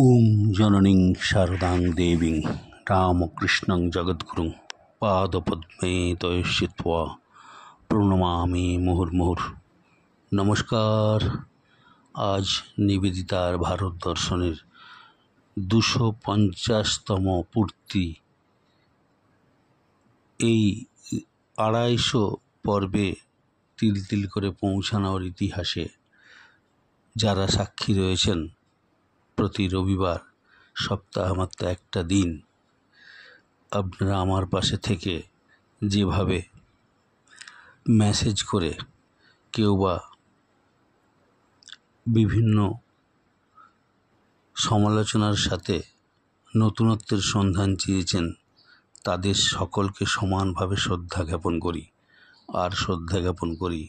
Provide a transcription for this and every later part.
ওম জননীং শারদাং দেবীং রামকৃষ্ণং জগদ্গুরুং পাদপদ্মে তয়স্যিত্বা প্রণমামি মুহুর্মুহুর। নমস্কার। আজ নিবেদিতার ভারত দর্শনের 250তম পূর্তি। এই 250 পর্বে তিল তিল করে পৌঁছানোর ইতিহাসে যারা সাক্ষী রয়েছেন, প্রতি রবিবার সপ্তাহে মাত্র একটা দিন আপনারা আমার পাশে থেকে যেভাবে মেসেজ করে কেউ বা বিভিন্ন সমালোচনার সাথে নতুনত্বের সন্ধান চেয়েছেন, তাদের সকলকে সমানভাবে শ্রদ্ধা জ্ঞাপন করি। আর শ্রদ্ধা জ্ঞাপন করি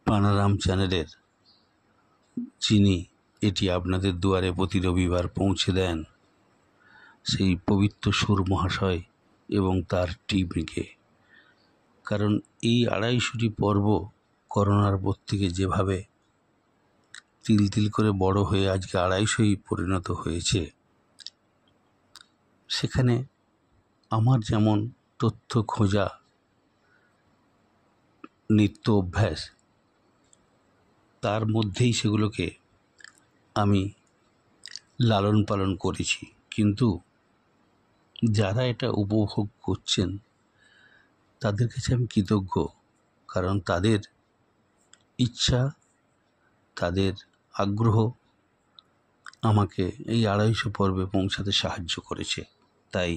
পানারাম চ্যানেলের যিনি এটি আপনাদের দুয়ারে প্রতি রবিবার পৌঁছে দেন, সেই পবিত্র সুর মহাশয় এবং তার টিমকে। কারণ এই 250টি পর্ব করোনার পর থেকে যেভাবে তিল তিল করে বড় হয়ে আজকে 250ই পরিণত হয়েছে, সেখানে আমার যেমন তথ্য খোঁজা নিত্য অভ্যাস, তার মধ্যেই সেগুলোকে আমি লালন পালন করেছি। কিন্তু যারা এটা উপভোগ করছেন তাদের কাছে আমি কৃতজ্ঞ, কারণ তাদের ইচ্ছা, তাদের আগ্রহ আমাকে এই 250 পর্বে পৌঁছাতে সাহায্য করেছে। তাই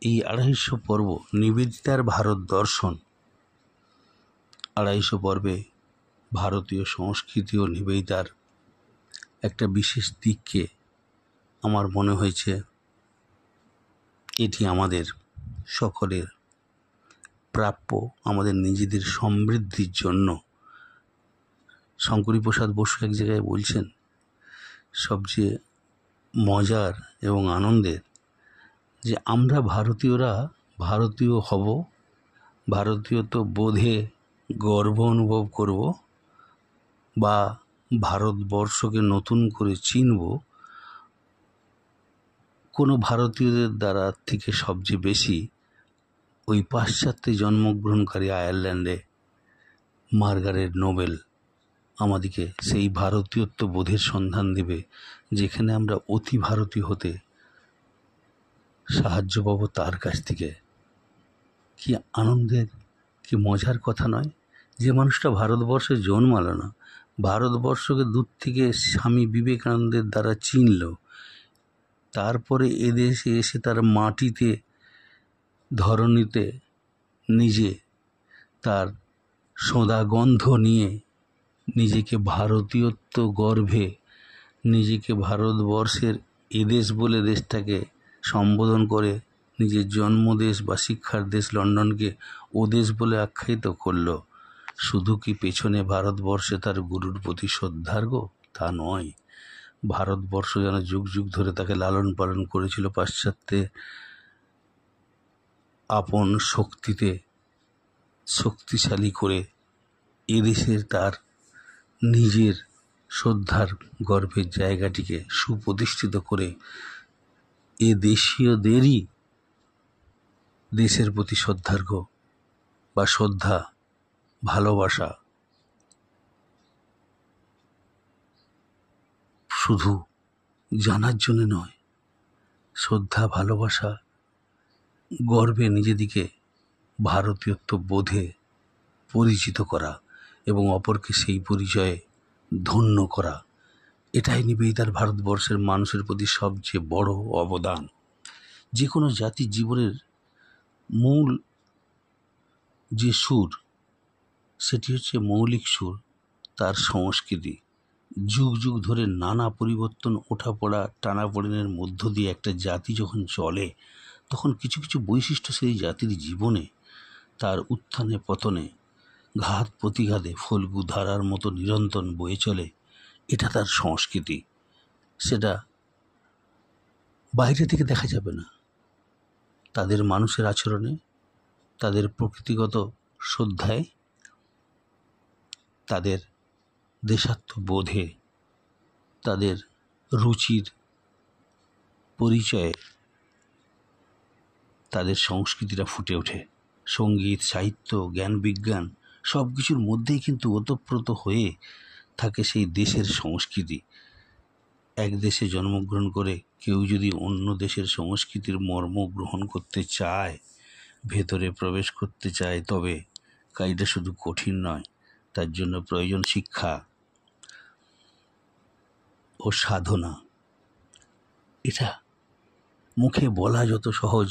এই 250 পর্ব নিবেদিতার ভারত দর্শন, 250 পর্বে ভারতীয় সংস্কৃতি ও নিবেদিতার একটা বিশেষ দিককে আমার মনে হয়েছে এটি আমাদের সকলের প্রাপ্য, আমাদের নিজেদের সমৃদ্ধির জন্য। শঙ্করীপ্রসাদ বসু এক জায়গায় বলছেন, সবচেয়ে মজার এবং আনন্দের যে আমরা ভারতীয়রা ভারতীয় হব, ভারতীয়ত্ব বোধে গর্ব অনুভব করব বা ভারতবর্ষকে নতুন করে চিনব, কোনো ভারতীয়দের দ্বারা থেকে সবচেয়ে বেশি ওই পাশ্চাত্যে জন্মগ্রহণকারী আয়ারল্যান্ডে মার্গারেট নোবেল আমাদেরকে সেই ভারতীয়ত্ব বোধের সন্ধান দেবে, যেখানে আমরা অতি ভারতীয় হতে সাহায্য পাবো তার কাছ থেকে। কি আনন্দের, কি মজার কথা নয়? যে মানুষটা ভারতবর্ষে জন্মালো না, ভারতবর্ষকে দূর থেকে স্বামী বিবেকানন্দের দ্বারা চিনল, তারপরে এদেশে এসে তার মাটিতে ধরণীতে নিজে তার সোঁদা গন্ধ নিয়ে নিজেকে ভারতীয়ত্ব গর্ভে, নিজেকে ভারতবর্ষের এদেশ বলে দেশটাকে সম্বোধন করে, নিজের জন্মদেশ বা শিক্ষার দেশ লন্ডনকে ও দেশ বলে আখ্যায়িত করল। শুধু কি পেছনে ভারতবর্ষে তার গুরুর প্রতি শ্রদ্ধার্ঘ? তা নয়, ভারতবর্ষ যেন যুগ যুগ ধরে তাকে লালন পালন করেছিল পাশ্চাত্যে আপন শক্তিতে শক্তিশালী করে এদেশের তার নিজের শ্রদ্ধার গর্ভের জায়গাটিকে সুপ্রতিষ্ঠিত করে এ দেশীয়দেরই দেশের প্রতি শ্রদ্ধার্ঘ বা শ্রদ্ধা, ভালোবাসা শুধু জানার জন্য নয়, শ্রদ্ধা, ভালোবাসা, গর্বে নিজেদিকে ভারতীয়ত্ব বোধে পরিচিত করা এবং অপরকে সেই পরিচয়ে ধন্য করা, এটাই নিবেদিতার ভারতবর্ষের মানুষের প্রতি সবচেয়ে বড় অবদান। যে কোনো জাতির জীবনের মূল যে সুর, সেটি হচ্ছে মৌলিক সুর, তার সংস্কৃতি। যুগ যুগ ধরে নানা পরিবর্তন, ওঠাপড়া, টানাপোড়েনের মধ্য দিয়ে একটা জাতি যখন চলে, তখন কিছু কিছু বৈশিষ্ট্য সেই জাতির জীবনে, তার উত্থানে পতনে, ঘাত প্রতিঘাতে ফল্গু ধারার মতো নিরন্তর বয়ে চলে। এটা তার সংস্কৃতি, সেটা বাইরে থেকে দেখা যাবে না। তাদের মানুষের আচরণে, তাদের প্রকৃতিগত শ্রদ্ধায়, তাদের দেশাত্মবোধে, তাদের রুচির পরিচয়ে তাদের সংস্কৃতিটা ফুটে ওঠে। সঙ্গীত, সাহিত্য, জ্ঞান, বিজ্ঞান সব কিছুর মধ্যেই কিন্তু ওতপ্রোত হয়ে থাকে সেই দেশের সংস্কৃতি। এক দেশে জন্মগ্রহণ করে কেউ যদি অন্য দেশের সংস্কৃতির মর্ম গ্রহণ করতে চায়, ভেতরে প্রবেশ করতে চায়, তবে কাজটা শুধু কঠিন নয়, তার জন্য প্রয়োজন শিক্ষা ও সাধনা। এটা মুখে বলা যত সহজ,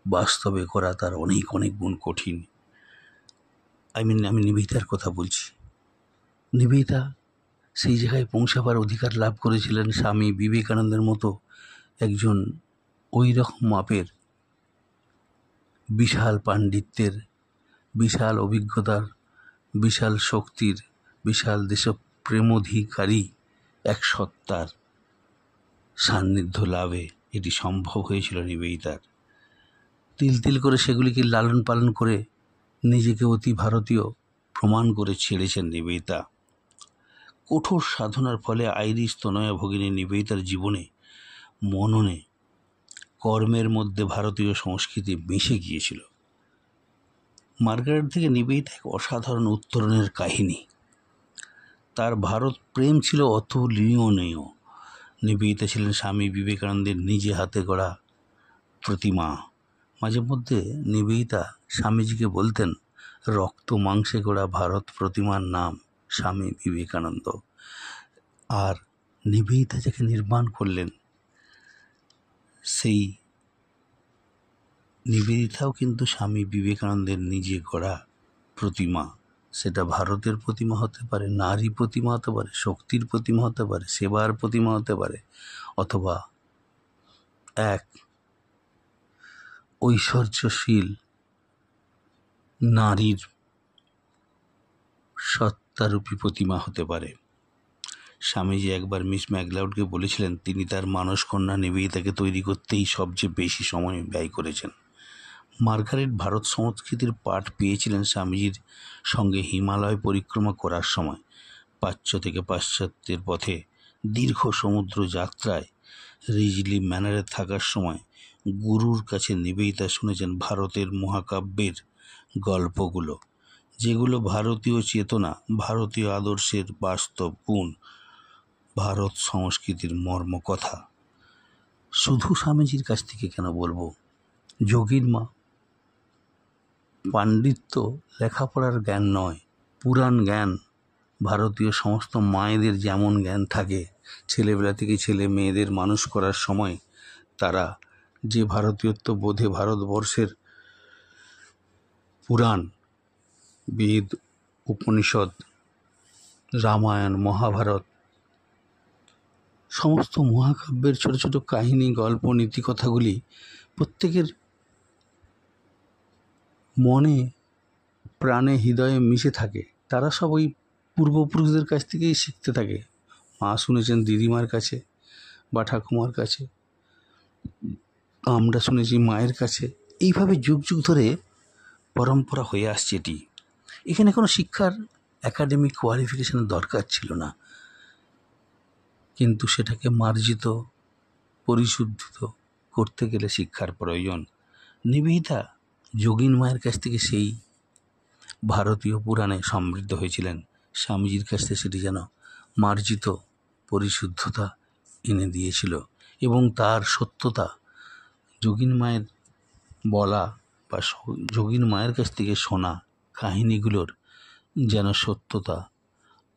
বাস্তবে করা তার অনেক অনেক গুণ কঠিন। আমি নিবেদিতার কথা বলছি। নিবেদিতা সেই জায়গায় পৌঁছাবার অধিকার লাভ করেছিলেন স্বামী বিবেকানন্দের মতো একজন ওই রকম মাপের বিশাল পাণ্ডিত্যের, বিশাল অভিজ্ঞতার, বিশাল শক্তির, বিশাল দেশপ্রেমধিকারী এক সত্তার সান্নিধ্য লাভে এটি সম্ভব হয়েছিল নিবেদিতার। তিল তিল করে সেগুলিকে লালন পালন করে নিজেকে অতি ভারতীয় প্রমাণ করে ছেড়েছেন নিবেদিতা। কঠোর সাধনার ফলে আইরিশ তনয়া ভগিনী নিবেদিতার জীবনে, মননে, কর্মের মধ্যে ভারতীয় সংস্কৃতি মিশে গিয়েছিল। মার্গারেট থেকে নিবেদিতা এক অসাধারণ উত্তরণের কাহিনী। তার ভারত প্রেম ছিল অতুলনীয়। নিবেদিতা ছিলেন স্বামী বিবেকানন্দের নিজে হাতে গড়া প্রতিমা। মাঝে মধ্যে নিবেদিতা স্বামীজিকে বলতেন, রক্ত মাংসে গড়া ভারত প্রতিমার নাম স্বামী বিবেকানন্দ। আর নিবেদিতা যাকে নির্মাণ করলেন, সেই নিবেদিতাও কিন্তু স্বামী বিবেকানন্দের নিজে গড়া প্রতিমা। সেটা ভারতের প্রতিমা হতে পারে, নারী প্রতিমা হতে পারে, শক্তির প্রতিমা হতে পারে, সেবার প্রতিমা হতে পারে, অথবা এক ঐশ্বর্যশীল নারীর সত্তারূপী প্রতিমা হতে পারে। স্বামীজি একবার মিস ম্যাকলাউডকে বলেছিলেন, তিনি তার মানসকন্যা নিবেদিতাকে তৈরি করতেই সবচেয়ে বেশি সময় ব্যয় করেছেন। মার্গারেট ভারত সংস্কৃতির পাঠ পেয়েছিলেন স্বামীজির সঙ্গে হিমালয় পরিক্রমা করার সময়। প্রাচ্য থেকে পাশ্চাত্যের পথে দীর্ঘ সমুদ্র যাত্রায় রিজলি ম্যানারে থাকার সময় গুরুর কাছে নিবেদিতা শুনেছেন ভারতের মহাকাব্যের গল্পগুলো, যেগুলো ভারতীয় চেতনা, ভারতীয় আদর্শের বাস্তব গুণ, ভারত সংস্কৃতির মর্মকথা। শুধু স্বামীজির কাছ থেকে কেন বলবো, যোগীর মা। পাণ্ডিত্য লেখাপড়ার জ্ঞান নয়, পুরাণ জ্ঞান। ভারতীয় সমস্ত মায়েদের যেমন জ্ঞান থাকে, ছেলেবেলা থেকে ছেলে মেয়েদের মানুষ করার সময় তারা যে ভারতীয়ত্ব বোধে ভারতবর্ষের পুরাণ, বেদ, উপনিষদ, রামায়ণ, মহাভারত, সমস্ত মহাকাব্যের ছোট ছোট কাহিনী, গল্প, নীতিকথাগুলি প্রত্যেকের মনে, প্রাণে, হৃদয়ে মিশে থাকে। তারা সব ওই পূর্বপুরুষদের কাছ থেকেই শিখতে থাকে। মা শুনেছেন দিদিমার কাছে বা ঠাকুমার কাছে, আমরা শুনেছি মায়ের কাছে। এইভাবে যুগ যুগ ধরে পরম্পরা হয়ে আসছে এটি। এখানে কোনো শিক্ষার একাডেমিক কোয়ালিফিকেশনের দরকার ছিল না, কিন্তু সেটাকে মার্জিত, পরিশুদ্ধিত করতে গেলে শিক্ষার প্রয়োজন। নিবেদিতা যোগিন মায়ের কাছ থেকে সেই ভারতীয় পুরাণে সমৃদ্ধ হয়েছিলেন। স্বামীজির কাছ থেকে সেটি যেন মার্জিত পরিশুদ্ধতা এনে দিয়েছিল, এবং তার সত্যতা যোগিন মায়ের বলা বা যোগিন মায়ের কাছ থেকে শোনা কাহিনীগুলোর যেন সত্যতা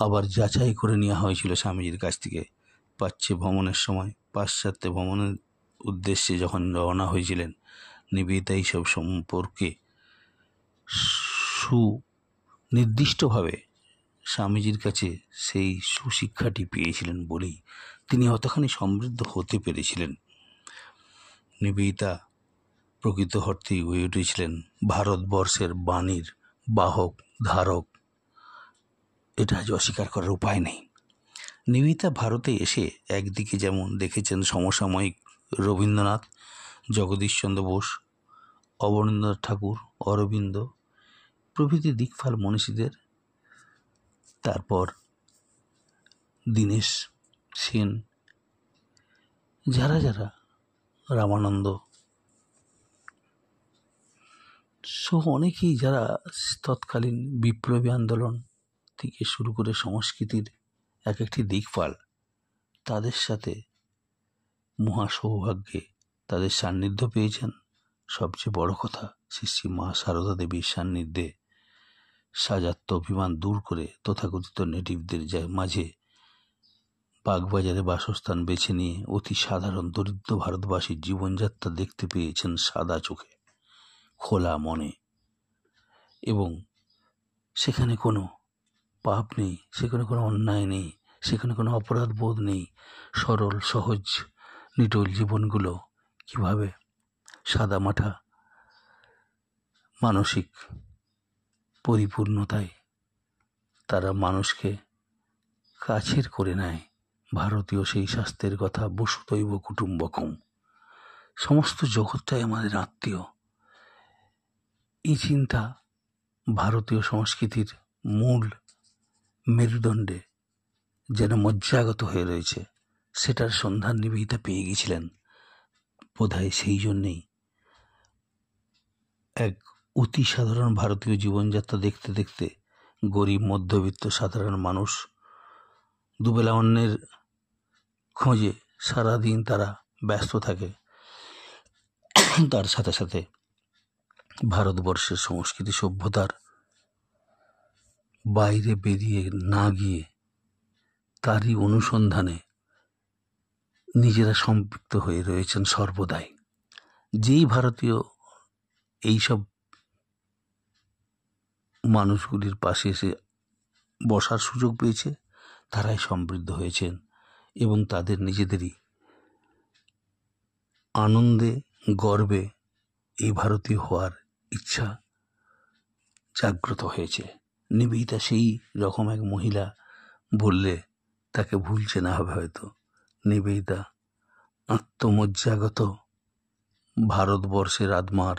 আবার যাচাই করে নেওয়া হয়েছিল স্বামীজির কাছ থেকে। প্রাচ্যে ভ্রমণের সময়, পাশ্চাত্যে ভ্রমণের উদ্দেশ্যে যখন রওনা হয়েছিলেন, নিবেদিতা এইসব সম্পর্কে সুনির্দিষ্টভাবে স্বামীজির কাছে সেই সুশিক্ষাটি পেয়েছিলেন বলেই তিনি অতখানি সমৃদ্ধ হতে পেরেছিলেন। নিবেদিতা প্রকৃত অর্থেই হয়ে উঠেছিলেন ভারতবর্ষের বাণীর বাহক, ধারক। এটা আজ অস্বীকার করার উপায় নেই। নিবেদিতা ভারতে এসে একদিকে যেমন দেখেছেন সমসাময়িক রবীন্দ্রনাথ, জগদীশচন্দ্র বোস, অবনীন্দ্রনাথ ঠাকুর, অরবিন্দ প্রভৃতি দিকপাল মনীষীদের, তারপর দীনেশ সেন, যারা যারা রামানন্দ সহ অনেকেই যারা তৎকালীন বিপ্লবী আন্দোলন থেকে শুরু করে সংস্কৃতির এক একটি দিকপাল, তাদের সাথে মহা সৌভাগ্যে তাদের সান্নিধ্য পেয়েছেন। সবচেয়ে বড় কথা, শ্রী মা সারদা দেবীর সান্নিধ্যে সাজাত্য অভিমান দূর করে তথাকথিত নেটিভদের মাঝে বাগবাজারে বাসস্থান বেছে নিয়ে অতি সাধারণ দরিদ্র ভারতবাসীর জীবনযাত্রা দেখতে পেয়েছেন সাদা চোখে, খোলা মনে, এবং সেখানে কোনো পাপ নেই, সেখানে কোনো অন্যায় নেই, সেখানে কোনো অপরাধ বোধ নেই। সরল সহজ নিটোল জীবনগুলো কিভাবে সাদামাঠা মানসিক পরিপূর্ণতায় তারা মানুষকে কাছের করে নেয়। ভারতীয় সেই শাস্ত্রের কথা, বসুধৈব কুটুম্বকম, সমস্ত জগৎটাই আমাদের আত্মীয়। এই চিন্তা ভারতীয় সংস্কৃতির মূল মেরুদণ্ডে যেন মজ্জাগত হয়ে রয়েছে, সেটার সন্ধান নিবেদিতা পেয়ে গেছিলেন। বোধহয় সেই জন্যেই এক অতি সাধারণ ভারতীয় জীবনযাত্রা দেখতে দেখতে গরিব মধ্যবিত্ত সাধারণ মানুষ দুবেলা অন্নের খোঁজে সারাদিন তারা ব্যস্ত থাকে। তার সাথে সাথে ভারতবর্ষের সংস্কৃতি সভ্যতার বাইরে বেরিয়ে না গিয়ে তারই অনুসন্ধানে নিজেরা সম্পৃক্ত হয়ে রয়েছেন সর্বদাই। যেই ভারতীয় এইসব মানুষগুলির পাশে এসে বসার সুযোগ পেয়েছে, তারাই সমৃদ্ধ হয়েছেন এবং তাদের নিজেদেরই আনন্দে গর্বে এই ভারতীয় হওয়ার ইচ্ছা জাগ্রত হয়েছে। নিবেদিতা সেই রকম এক মহিলা বললে তাকে ভুল চেনা হবে হয়তো। নিবেদিতা আত্মমজ্জাগত ভারতবর্ষের আত্মার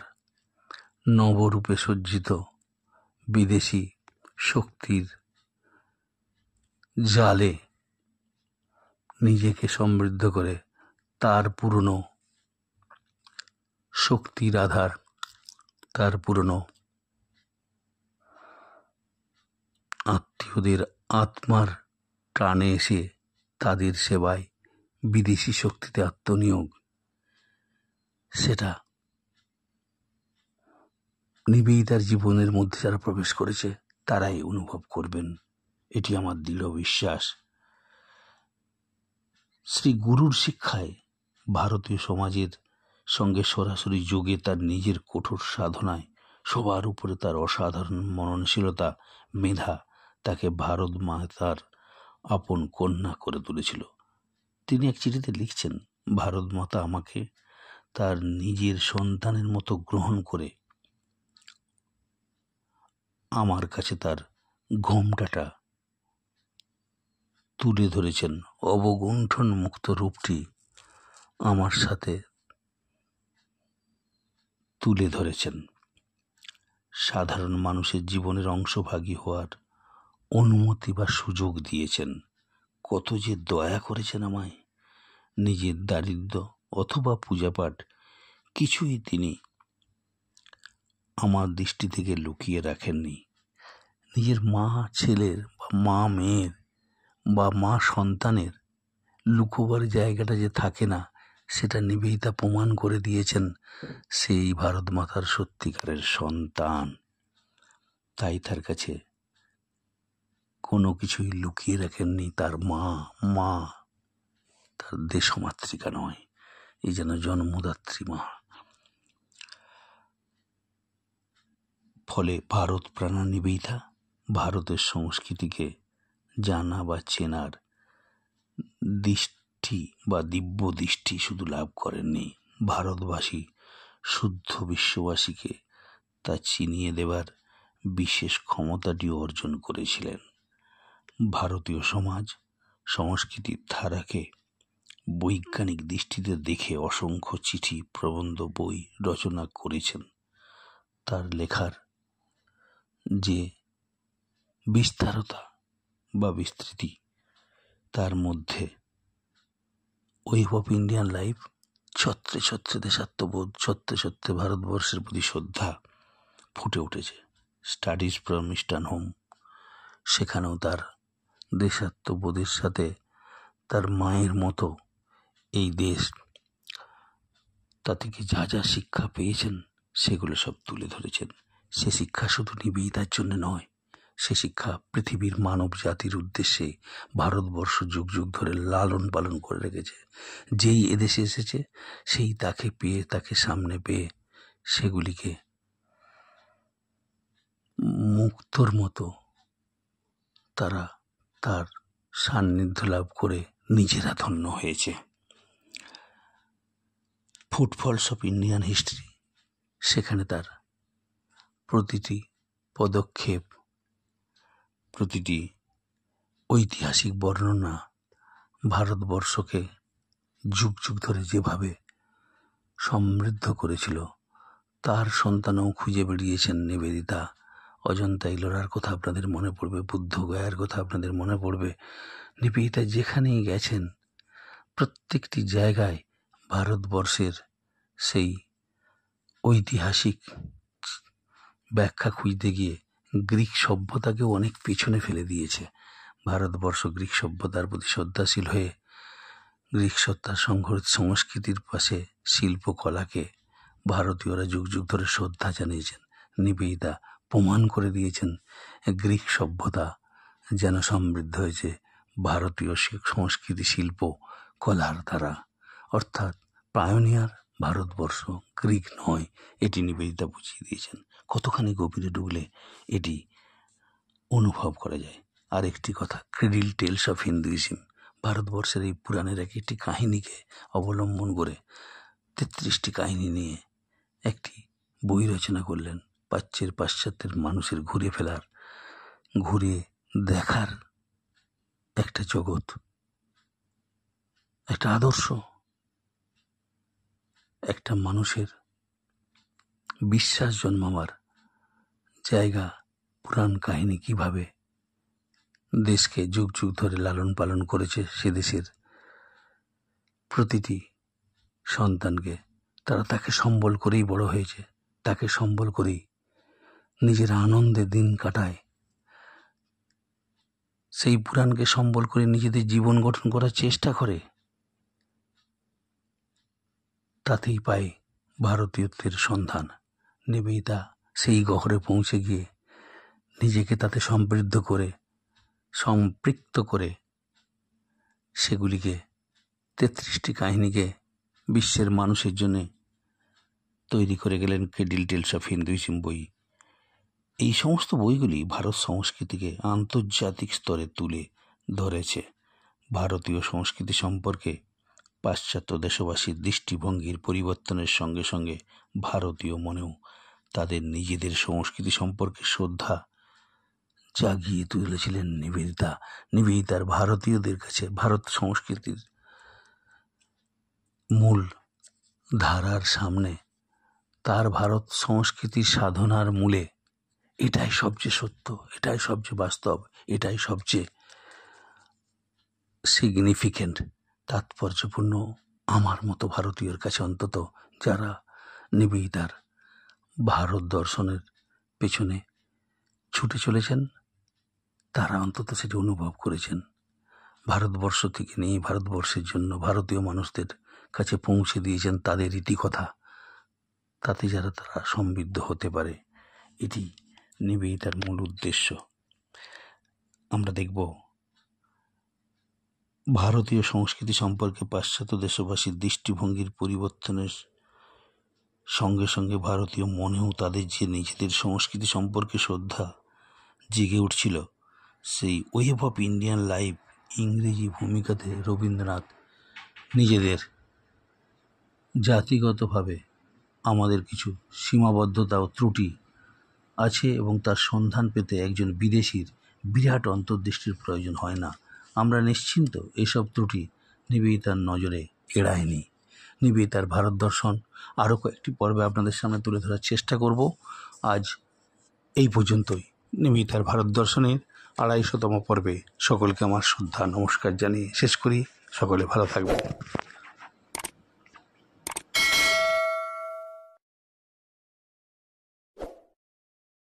নবরূপে সজ্জিত বিদেশি শক্তির জালে নিজেকে সমৃদ্ধ করে তার পুরনো শক্তির আধার, তার পুরনো আত্মীয়দের আত্মার টানে এসে তাদের সেবায় বিদেশি শক্তিতে আত্মনিয়োগ, সেটা নিবেদিতার জীবনের মধ্যে যারা প্রবেশ করেছে তারাই অনুভব করবেন, এটি আমার দৃঢ় বিশ্বাস। শ্রী গুরুর শিক্ষায় ভারতীয় সমাজের সঙ্গে সরাসরি যোগে তার নিজের কঠোর সাধনায় সবার উপরে তার অসাধারণ মননশীলতা, মেধা তাকে ভারত মাতার আপন কন্যা করে তুলেছিল। তিনি এক চিঠিতে লিখছেন, ভারত মাতা আমাকে তার নিজের সন্তানের মতো গ্রহণ করে আমার কাছে তার ঘোমটাটা তুলে ধরেছেন। অবগুণ্ঠন মুক্ত রূপটি আমার সাথে তুলে ধরেছেন। সাধারণ মানুষের জীবনের অংশভাগী হওয়ার অনুমতি বা সুযোগ দিয়েছেন। কত যে দয়া করেছেন আমায়। নিজের দারিদ্র্য অথবা পূজাপাঠ কিছুই তিনি আমার দৃষ্টি থেকে লুকিয়ে রাখেননি। নিজের মা ছেলের বা মা মেয়ের বা মা সন্তানের লুকোবার জায়গাটা যে থাকে না, সেটা নিবেদিতা প্রমাণ করে দিয়েছেন সেই ভারত মাতার সত্যিকারের সন্তান। তাই তার কাছে কোনো কিছুই লুকিয়ে রাখেননি। তার মা তার দেশমাতৃকা নয়, এই যেন জন্মদাত্রী মা। ফলে ভারত প্রাণা নিবেদিতা ভারতের সংস্কৃতিকে জানা বা চেনার দৃষ্টি বা দিব্য দৃষ্টি শুধু লাভ করেননি, ভারতবাসী শুদ্ধ বিশ্ববাসীকে তা চিনিয়ে দেবার বিশেষ ক্ষমতাটিও অর্জন করেছিলেন। ভারতীয় সমাজ সংস্কৃতির ধারাকে বৈজ্ঞানিক দৃষ্টিতে দেখে অসংখ্য চিঠি, প্রবন্ধ, বই রচনা করেছেন। তার লেখার যে বিস্তারতা বা বিস্তৃতি, তার মধ্যে ওয়েভ অফ ইন্ডিয়ান লাইফ, ছত্রে ছত্রে দেশাত্মবোধ, ছত্রে ছত্রে ভারতবর্ষের প্রতি শ্রদ্ধা ফুটে উঠেছে। স্টাডিজ ফ্রম ইস্টার্ন হোম, সেখানেও তার দেশাত্মবোধের সাথে তার মায়ের মতো এই দেশ, তা থেকে যা যা শিক্ষা পেয়েছেন সেগুলো সব তুলে ধরেছেন। সে শিক্ষা শুধু নিবেদিতার জন্য নয়, সে শিক্ষা পৃথিবীর মানব জাতির উদ্দেশ্যে ভারতবর্ষ যুগ যুগ ধরে লালন পালন করে রেখেছে। যেই এদেশে এসেছে সেই তাকে পেয়ে, তাকে সামনে পেয়ে সেগুলিকে মুক্তোর মতো তারা তার সান্নিধ্য লাভ করে নিজেরা ধন্য হয়েছে। ফুটফলস অফ ইন্ডিয়ান হিস্ট্রি, সেখানে তার প্রতিটি পদক্ষেপ, প্রতিটি ঐতিহাসিক বর্ণনা ভারতবর্ষকে যুগ যুগ ধরে যেভাবে সমৃদ্ধ করেছিল, তার সন্তানও খুঁজে বেরিয়েছেন নিবেদিতা। অজন্তা ইলোরার কথা আপনাদের মনে পড়বে, বুদ্ধ গয়ার কথা আপনাদের মনে পড়বে। নিবেদিতা যেখানেই গেছেন প্রত্যেকটি জায়গায় ভারতবর্ষের সেই ঐতিহাসিক ব্যাখ্যা খুঁজতে গিয়ে গ্রিক সভ্যতাকেও অনেক পিছনে ফেলে দিয়েছে। ভারতবর্ষ গ্রিক সভ্যতার প্রতি শ্রদ্ধাশীল হয়ে গ্রিক সত্তার সংস্কৃতির পাশে শিল্পকলাকে ভারতীয়রা যুগ যুগ ধরে শ্রদ্ধা জানিয়েছেন। নিবেদিতা প্রমাণ করে দিয়েছেন গ্রিক সভ্যতা যেন সমৃদ্ধ হয়েছে ভারতীয় সংস্কৃতি শিল্প কলার দ্বারা। অর্থাৎ পায়োনিয়ার ভারতবর্ষ, গ্রিক নয়, এটি নিবেদিতা বুঝিয়ে দিয়েছেন। কতখানি গভীরে ঢুকলে এটি অনুভব করা যায়। আর একটি কথা, ক্রেডিল টেলস অফ হিন্দুইজম, ভারতবর্ষের এই পুরাণের এক একটি কাহিনীকে অবলম্বন করে 33টি কাহিনী নিয়ে একটি বই রচনা করলেন। পাশ্চাত্যের মানুষের ঘুরে দেখার একটা জগৎ, একটা আদর্শ, একটা মানুষের বিশ্বাস জন্মাবার জায়গা। পুরাণ কাহিনী কিভাবে দেশকে যুগ যুগ ধরে লালন পালন করেছে, সে দেশের প্রতিটি সন্তানকে তারা তাকে সম্বল করেই বড় হয়েছে, তাকে সম্বল করেই নিজের আনন্দে দিন কাটায়। সেই পুরাণকে সম্বল করে নিজেদের জীবন গঠন করার চেষ্টা করে, তাতেই পায় ভারতীয়ত্বের সন্ধান। নিবেদিতা সেই গহরে পৌঁছে গিয়ে নিজেকে তাতে সম্পৃক্ত করে সেগুলিকে 33টি কাহিনীকে বিশ্বের মানুষের জন্য তৈরি করে গেলেন ক্রেডিল টেলস অফ হিন্দুইজম বই। এই সমস্ত বইগুলি ভারত সংস্কৃতিকে আন্তর্জাতিক স্তরে তুলে ধরেছে। ভারতীয় সংস্কৃতি সম্পর্কে পাশ্চাত্য দেশবাসীর দৃষ্টিভঙ্গির পরিবর্তনের সঙ্গে সঙ্গে ভারতীয় মনেও তাদের নিজেদের সংস্কৃতি সম্পর্কে শ্রদ্ধা জাগিয়ে তুলেছিলেন নিবেদিতা। নিবেদিতার ভারতীয়দের কাছে ভারত সংস্কৃতির মূল ধারার সামনে তার ভারত সংস্কৃতির সাধনার মূলে এটাই সবচেয়ে সত্য, এটাই সবচেয়ে বাস্তব, এটাই সবচেয়ে সিগনিফিকেন্ট, তাৎপর্যপূর্ণ আমার মতো ভারতীয়র কাছে, অন্তত যারা নিবেদিতার ভারত দর্শনের পেছনে ছুটে চলেছেন, তারা অন্তত সেটি অনুভব করেছেন। ভারতবর্ষ থেকে নিয়ে ভারতবর্ষের জন্য ভারতীয় মানুষদের কাছে পৌঁছে দিয়েছেন তাদের ইতিকথা, তাতে যারা তারা সমৃদ্ধ হতে পারে। এটি নিবেদিতার মূল উদ্দেশ্য। আমরা দেখব ভারতীয় সংস্কৃতি সম্পর্কে পাশ্চাত্য দেশবাসীর দৃষ্টিভঙ্গির পরিবর্তনের সঙ্গে সঙ্গে ভারতীয় মনেও তাদের যে নিজেদের সংস্কৃতি সম্পর্কে শ্রদ্ধা জেগে উঠছিল, সেই ওয়েভ অফ ইন্ডিয়ান লাইফ ইংরেজি ভূমিকাতে রবীন্দ্রনাথ নিজেদের জাতিগতভাবে আমাদের কিছু সীমাবদ্ধতা ও ত্রুটি আছে এবং তার সন্ধান পেতে একজন বিদেশির বিরাট অন্তর্দৃষ্টির প্রয়োজন হয় না। আমরা নিশ্চিন্ত এসব ত্রুটি নিবেদিতার নজরে এড়ায়নি। নিবেদিতার ভারত দর্শন আরও কয়েকটি পর্বে আপনাদের সামনে তুলে ধরার চেষ্টা করব। আজ এই পর্যন্তই। নিবেদিতার ভারত দর্শনের 250তম পর্বে সকলকে আমার শ্রদ্ধা নমস্কার জানিয়ে শেষ করি। সকলে ভালো থাকবেন।